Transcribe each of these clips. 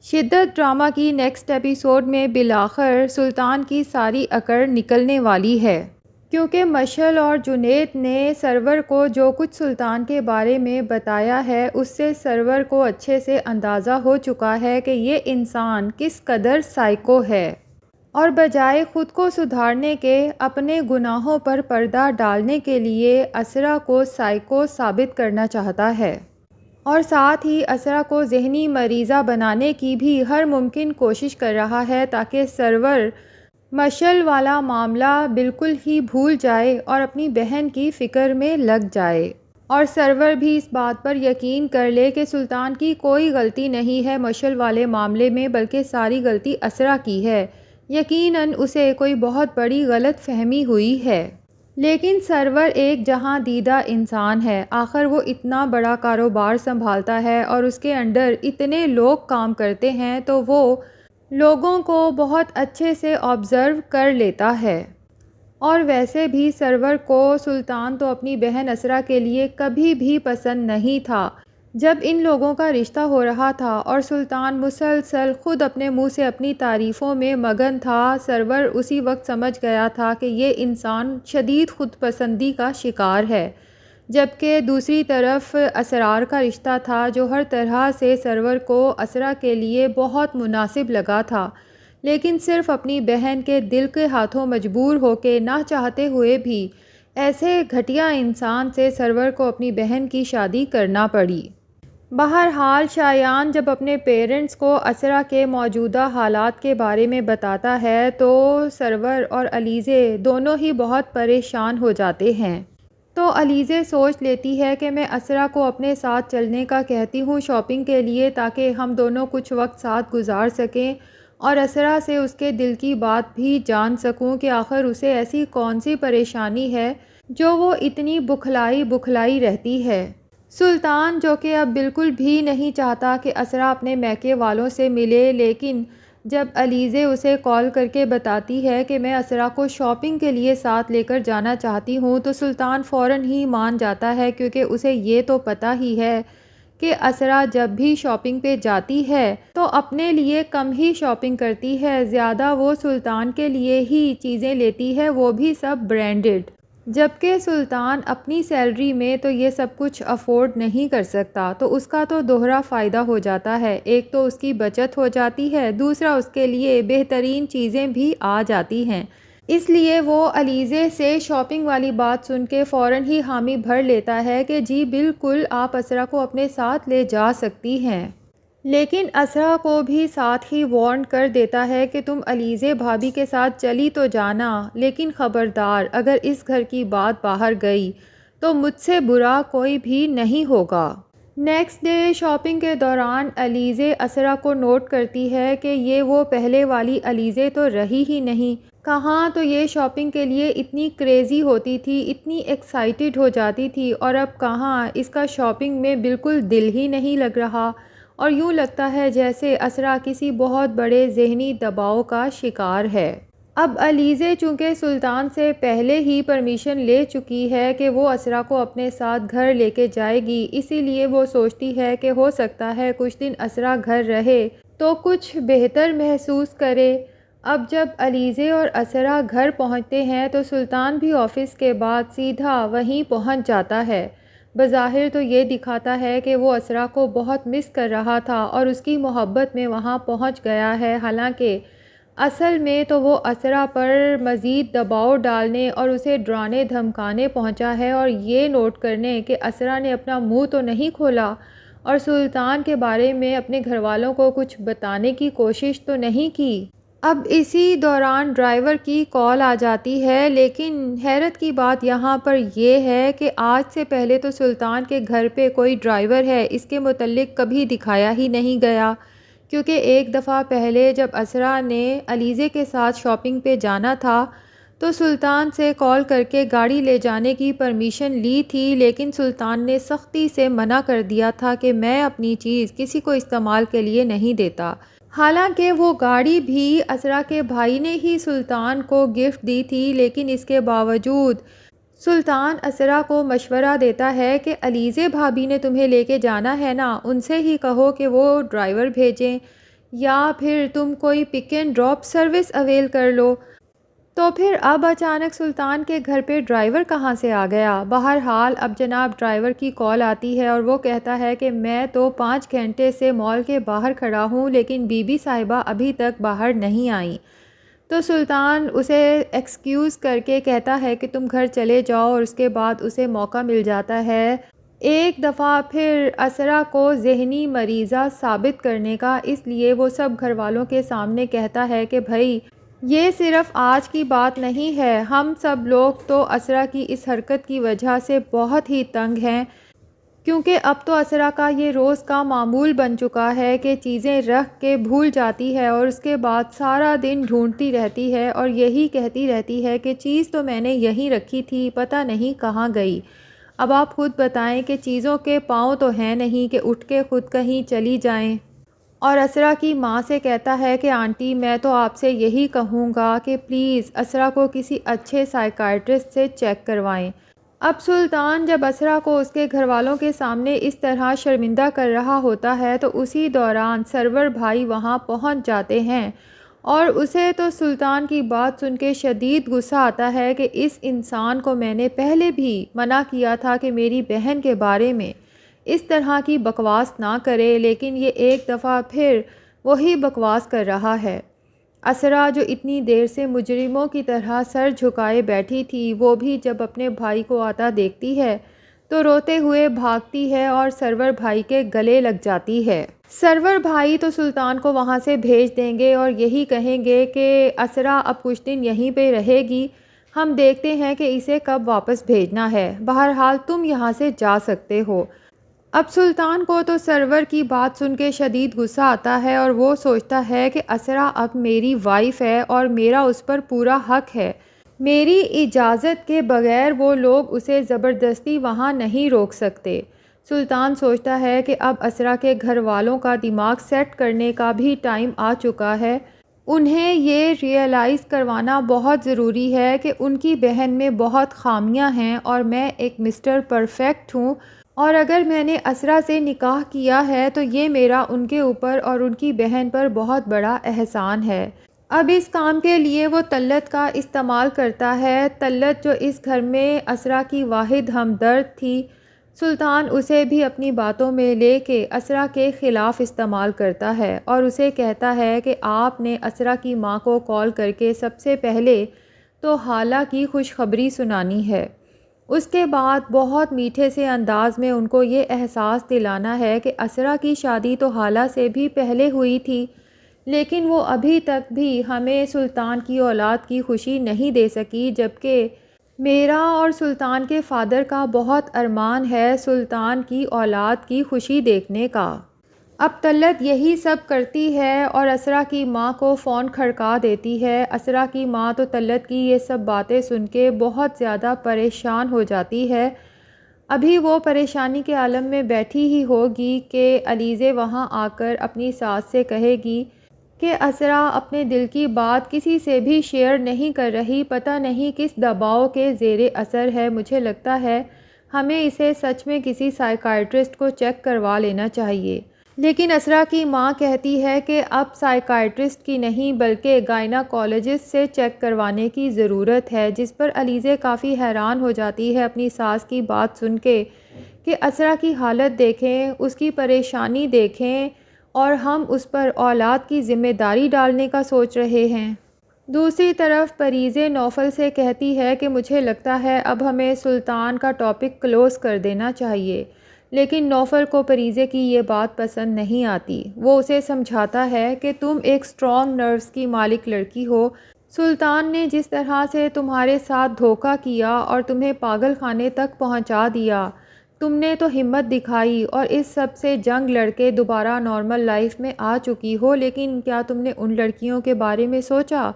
شدت ڈرامہ کی next episode میں بالآخر سلطان کی ساری اکڑ نکلنے والی ہے، کیونکہ مشعل اور جنید نے سرور کو جو کچھ سلطان کے بارے میں بتایا ہے اس سے سرور کو اچھے سے اندازہ ہو چکا ہے کہ یہ انسان کس قدر سائیکو ہے، اور بجائے خود کو سدھارنے کے اپنے گناہوں پر پردہ ڈالنے کے لیے اسرا کو سائیکو ثابت کرنا چاہتا ہے، اور ساتھ ہی اسرا کو ذہنی مریضہ بنانے کی بھی ہر ممکن کوشش کر رہا ہے تاکہ سرور مشعل والا معاملہ بالکل ہی بھول جائے اور اپنی بہن کی فکر میں لگ جائے، اور سرور بھی اس بات پر یقین کر لے کہ سلطان کی کوئی غلطی نہیں ہے مشعل والے معاملے میں، بلکہ ساری غلطی اسرا کی ہے۔ یقیناً اسے کوئی بہت بڑی غلط فہمی ہوئی ہے، لیکن سرور ایک جہاں دیدہ انسان ہے، آخر وہ اتنا بڑا کاروبار سنبھالتا ہے اور اس کے انڈر اتنے لوگ کام کرتے ہیں تو وہ لوگوں کو بہت اچھے سے آبزرو کر لیتا ہے، اور ویسے بھی سرور کو سلطان تو اپنی بہن اسرا کے لیے کبھی بھی پسند نہیں تھا۔ جب ان لوگوں کا رشتہ ہو رہا تھا اور سلطان مسلسل خود اپنے منہ سے اپنی تعریفوں میں مگن تھا، سرور اسی وقت سمجھ گیا تھا کہ یہ انسان شدید خود پسندی کا شکار ہے، جبکہ دوسری طرف اسرار کا رشتہ تھا جو ہر طرح سے سرور کو اسرا کے لیے بہت مناسب لگا تھا، لیکن صرف اپنی بہن کے دل کے ہاتھوں مجبور ہو کے نہ چاہتے ہوئے بھی ایسے گھٹیا انسان سے سرور کو اپنی بہن کی شادی کرنا پڑی۔ بہرحال شایان جب اپنے پیرنٹس کو اسرا کے موجودہ حالات کے بارے میں بتاتا ہے تو سرور اور علیزے دونوں ہی بہت پریشان ہو جاتے ہیں۔ تو علیزے سوچ لیتی ہے کہ میں اسرا کو اپنے ساتھ چلنے کا کہتی ہوں شاپنگ کے لیے، تاکہ ہم دونوں کچھ وقت ساتھ گزار سکیں اور اسرا سے اس کے دل کی بات بھی جان سکوں کہ آخر اسے ایسی کون سی پریشانی ہے جو وہ اتنی بکھلائی رہتی ہے۔ سلطان جو کہ اب بالکل بھی نہیں چاہتا کہ اسرا اپنے میکے والوں سے ملے، لیکن جب علیزے اسے کال کر کے بتاتی ہے کہ میں اسرا کو شاپنگ کے لیے ساتھ لے کر جانا چاہتی ہوں تو سلطان فوراً ہی مان جاتا ہے، کیونکہ اسے یہ تو پتہ ہی ہے کہ اسرا جب بھی شاپنگ پہ جاتی ہے تو اپنے لیے کم ہی شاپنگ کرتی ہے، زیادہ وہ سلطان کے لیے ہی چیزیں لیتی ہے، وہ بھی سب برانڈڈ، جبکہ سلطان اپنی سیلری میں تو یہ سب کچھ افورڈ نہیں کر سکتا، تو اس کا تو دوہرا فائدہ ہو جاتا ہے، ایک تو اس کی بچت ہو جاتی ہے، دوسرا اس کے لیے بہترین چیزیں بھی آ جاتی ہیں، اس لیے وہ علیزے سے شاپنگ والی بات سن کے فوراً ہی حامی بھر لیتا ہے کہ جی بالکل آپ اسرا کو اپنے ساتھ لے جا سکتی ہیں، لیکن اسرا کو بھی ساتھ ہی وارن کر دیتا ہے کہ تم علیزے بھابھی کے ساتھ چلی تو جانا، لیکن خبردار اگر اس گھر کی بات باہر گئی تو مجھ سے برا کوئی بھی نہیں ہوگا۔ نیکسٹ ڈے شاپنگ کے دوران علیزے اسرا کو نوٹ کرتی ہے کہ یہ وہ پہلے والی علیزے تو رہی ہی نہیں، کہاں تو یہ شاپنگ کے لیے اتنی کریزی ہوتی تھی، اتنی ایکسائٹڈ ہو جاتی تھی، اور اب کہاں اس کا شاپنگ میں بالکل دل ہی نہیں لگ رہا، اور یوں لگتا ہے جیسے اسرا کسی بہت بڑے ذہنی دباؤ کا شکار ہے۔ اب علیزے چونکہ سلطان سے پہلے ہی پرمیشن لے چکی ہے کہ وہ اسرا کو اپنے ساتھ گھر لے کے جائے گی، اسی لیے وہ سوچتی ہے کہ ہو سکتا ہے کچھ دن اسرا گھر رہے تو کچھ بہتر محسوس کرے۔ اب جب علیزے اور اسرا گھر پہنچتے ہیں تو سلطان بھی آفس کے بعد سیدھا وہیں پہنچ جاتا ہے، بظاہر تو یہ دکھاتا ہے کہ وہ اسرا کو بہت مس کر رہا تھا اور اس کی محبت میں وہاں پہنچ گیا ہے، حالانکہ اصل میں تو وہ اسرا پر مزید دباؤ ڈالنے اور اسے ڈرانے دھمکانے پہنچا ہے، اور یہ نوٹ کرنے کہ اسرا نے اپنا منہ تو نہیں کھولا اور سلطان کے بارے میں اپنے گھر والوں کو کچھ بتانے کی کوشش تو نہیں کی۔ اب اسی دوران ڈرائیور کی کال آ جاتی ہے، لیکن حیرت کی بات یہاں پر یہ ہے کہ آج سے پہلے تو سلطان کے گھر پہ کوئی ڈرائیور ہے اس کے متعلق کبھی دکھایا ہی نہیں گیا، کیونکہ ایک دفعہ پہلے جب اسرا نے علیزے کے ساتھ شاپنگ پہ جانا تھا تو سلطان سے کال کر کے گاڑی لے جانے کی پرمیشن لی تھی، لیکن سلطان نے سختی سے منع کر دیا تھا کہ میں اپنی چیز کسی کو استعمال کے لیے نہیں دیتا، حالانکہ وہ گاڑی بھی اسرا کے بھائی نے ہی سلطان کو گفٹ دی تھی، لیکن اس کے باوجود سلطان اسرا کو مشورہ دیتا ہے کہ علیزے بھابھی نے تمہیں لے کے جانا ہے نا، ان سے ہی کہو کہ وہ ڈرائیور بھیجیں، یا پھر تم کوئی pick and drop service oil کر لو۔ تو پھر اب اچانک سلطان کے گھر پہ ڈرائیور کہاں سے آ گیا؟ بہرحال اب جناب ڈرائیور کی کال آتی ہے اور وہ کہتا ہے کہ میں تو 5 گھنٹے سے مال کے باہر کھڑا ہوں لیکن بی بی صاحبہ ابھی تک باہر نہیں آئیں۔ تو سلطان اسے ایکسکیوز کر کے کہتا ہے کہ تم گھر چلے جاؤ، اور اس کے بعد اسے موقع مل جاتا ہے ایک دفعہ پھر اسرا کو ذہنی مریضہ ثابت کرنے کا۔ اس لیے وہ سب گھر والوں کے سامنے کہتا ہے کہ بھائی یہ صرف آج کی بات نہیں ہے، ہم سب لوگ تو اسرا کی اس حرکت کی وجہ سے بہت ہی تنگ ہیں، کیونکہ اب تو اسرا کا یہ روز کا معمول بن چکا ہے کہ چیزیں رکھ کے بھول جاتی ہے اور اس کے بعد سارا دن ڈھونڈتی رہتی ہے اور یہی کہتی رہتی ہے کہ چیز تو میں نے یہیں رکھی تھی، پتہ نہیں کہاں گئی۔ اب آپ خود بتائیں کہ چیزوں کے پاؤں تو ہیں نہیں کہ اٹھ کے خود کہیں چلی جائیں۔ اور اسرا کی ماں سے کہتا ہے کہ آنٹی میں تو آپ سے یہی کہوں گا کہ پلیز اسرا کو کسی اچھے سائیکائٹرسٹ سے چیک کروائیں۔ اب سلطان جب اسرا کو اس کے گھر والوں کے سامنے اس طرح شرمندہ کر رہا ہوتا ہے تو اسی دوران سرور بھائی وہاں پہنچ جاتے ہیں، اور اسے تو سلطان کی بات سن کے شدید غصہ آتا ہے کہ اس انسان کو میں نے پہلے بھی منع کیا تھا کہ میری بہن کے بارے میں اس طرح کی بکواس نہ کرے، لیکن یہ ایک دفعہ پھر وہی بکواس کر رہا ہے۔ اسرا جو اتنی دیر سے مجرموں کی طرح سر جھکائے بیٹھی تھی، وہ بھی جب اپنے بھائی کو آتا دیکھتی ہے تو روتے ہوئے بھاگتی ہے اور سرور بھائی کے گلے لگ جاتی ہے۔ سرور بھائی تو سلطان کو وہاں سے بھیج دیں گے اور یہی کہیں گے کہ اسرا اب کچھ دن یہیں پہ رہے گی، ہم دیکھتے ہیں کہ اسے کب واپس بھیجنا ہے، بہرحال تم یہاں سے جا سکتے ہو۔ اب سلطان کو تو سرور کی بات سن کے شدید غصہ آتا ہے اور وہ سوچتا ہے کہ اسرا اب میری وائف ہے اور میرا اس پر پورا حق ہے، میری اجازت کے بغیر وہ لوگ اسے زبردستی وہاں نہیں روک سکتے۔ سلطان سوچتا ہے کہ اب اسرا کے گھر والوں کا دماغ سیٹ کرنے کا بھی ٹائم آ چکا ہے، انہیں یہ ریئلائز کروانا بہت ضروری ہے کہ ان کی بہن میں بہت خامیاں ہیں اور میں ایک مسٹر پرفیکٹ ہوں، اور اگر میں نے اسرا سے نکاح کیا ہے تو یہ میرا ان کے اوپر اور ان کی بہن پر بہت بڑا احسان ہے۔ اب اس کام کے لیے وہ طلت کا استعمال کرتا ہے، طلت جو اس گھر میں اسرا کی واحد ہمدرد تھی۔ سلطان اسے بھی اپنی باتوں میں لے کے اسرا کے خلاف استعمال کرتا ہے اور اسے کہتا ہے کہ آپ نے اسرا کی ماں کو کال کر کے سب سے پہلے تو حالہ کی خوشخبری سنانی ہے، اس کے بعد بہت میٹھے سے انداز میں ان کو یہ احساس دلانا ہے کہ اسرا کی شادی تو حالہ سے بھی پہلے ہوئی تھی، لیکن وہ ابھی تک بھی ہمیں سلطان کی اولاد کی خوشی نہیں دے سکی، جبکہ میرا اور سلطان کے فادر کا بہت ارمان ہے سلطان کی اولاد کی خوشی دیکھنے کا۔ اب طلت یہی سب کرتی ہے اور اسرا کی ماں کو فون کھڑکا دیتی ہے۔ اسرا کی ماں تو طلت کی یہ سب باتیں سن کے بہت زیادہ پریشان ہو جاتی ہے۔ ابھی وہ پریشانی کے عالم میں بیٹھی ہی ہوگی کہ علیزے وہاں آ کر اپنی ساس سے کہے گی کہ اسرا اپنے دل کی بات کسی سے بھی شیئر نہیں کر رہی، پتہ نہیں کس دباؤ کے زیر اثر ہے، مجھے لگتا ہے ہمیں اسے سچ میں کسی سائیکائٹرسٹ کو چیک کروا لینا چاہیے۔ لیکن اسرا کی ماں کہتی ہے کہ اب سائیکائٹرسٹ کی نہیں بلکہ گائناکالوجسٹ سے چیک کروانے کی ضرورت ہے، جس پر علیزے کافی حیران ہو جاتی ہے اپنی ساس کی بات سن کے کہ اسرا کی حالت دیکھیں، اس کی پریشانی دیکھیں اور ہم اس پر اولاد کی ذمہ داری ڈالنے کا سوچ رہے ہیں۔ دوسری طرف پریزے نوفل سے کہتی ہے کہ مجھے لگتا ہے اب ہمیں سلطان کا ٹاپک کلوز کر دینا چاہیے، لیکن نوفل کو پریزے کی یہ بات پسند نہیں آتی۔ وہ اسے سمجھاتا ہے کہ تم ایک سٹرونگ نروس کی مالک لڑکی ہو، سلطان نے جس طرح سے تمہارے ساتھ دھوکہ کیا اور تمہیں پاگل خانے تک پہنچا دیا، تم نے تو ہمت دکھائی اور اس سب سے جنگ لڑ کے دوبارہ نارمل لائف میں آ چکی ہو، لیکن کیا تم نے ان لڑکیوں کے بارے میں سوچا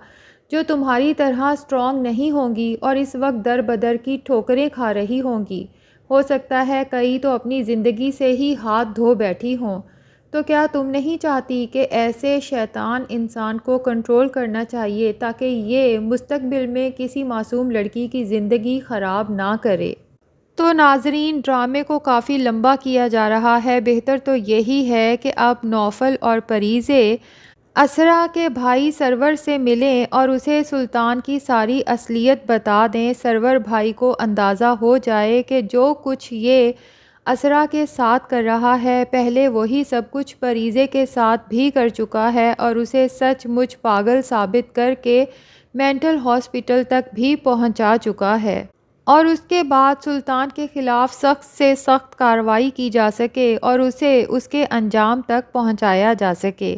جو تمہاری طرح سٹرونگ نہیں ہوں گی اور اس وقت در بدر کی ٹھوکریں کھا رہی ہوں گی؟ ہو سکتا ہے کئی تو اپنی زندگی سے ہی ہاتھ دھو بیٹھی ہوں، تو کیا تم نہیں چاہتی کہ ایسے شیطان انسان کو کنٹرول کرنا چاہیے تاکہ یہ مستقبل میں کسی معصوم لڑکی کی زندگی خراب نہ کرے؟ تو ناظرین، ڈرامے کو کافی لمبا کیا جا رہا ہے، بہتر تو یہی ہے کہ اب نوفل اور پریزے اسرا کے بھائی سرور سے ملیں اور اسے سلطان کی ساری اصلیت بتا دیں۔ سرور بھائی کو اندازہ ہو جائے کہ جو کچھ یہ اسرا کے ساتھ کر رہا ہے، پہلے وہی سب کچھ پریزے کے ساتھ بھی کر چکا ہے اور اسے سچ مچ پاگل ثابت کر کے مینٹل ہاسپٹل تک بھی پہنچا چکا ہے، اور اس کے بعد سلطان کے خلاف سخت سے سخت کارروائی کی جا سکے اور اسے اس کے انجام تک پہنچایا جا سکے۔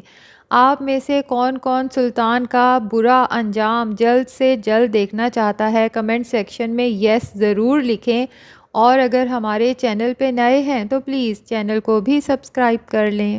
آپ میں سے کون کون سلطان کا برا انجام جلد سے جلد دیکھنا چاہتا ہے؟ کمنٹ سیکشن میں یس ضرور لکھیں، اور اگر ہمارے چینل پہ نئے ہیں تو پلیز چینل کو بھی سبسکرائب کر لیں۔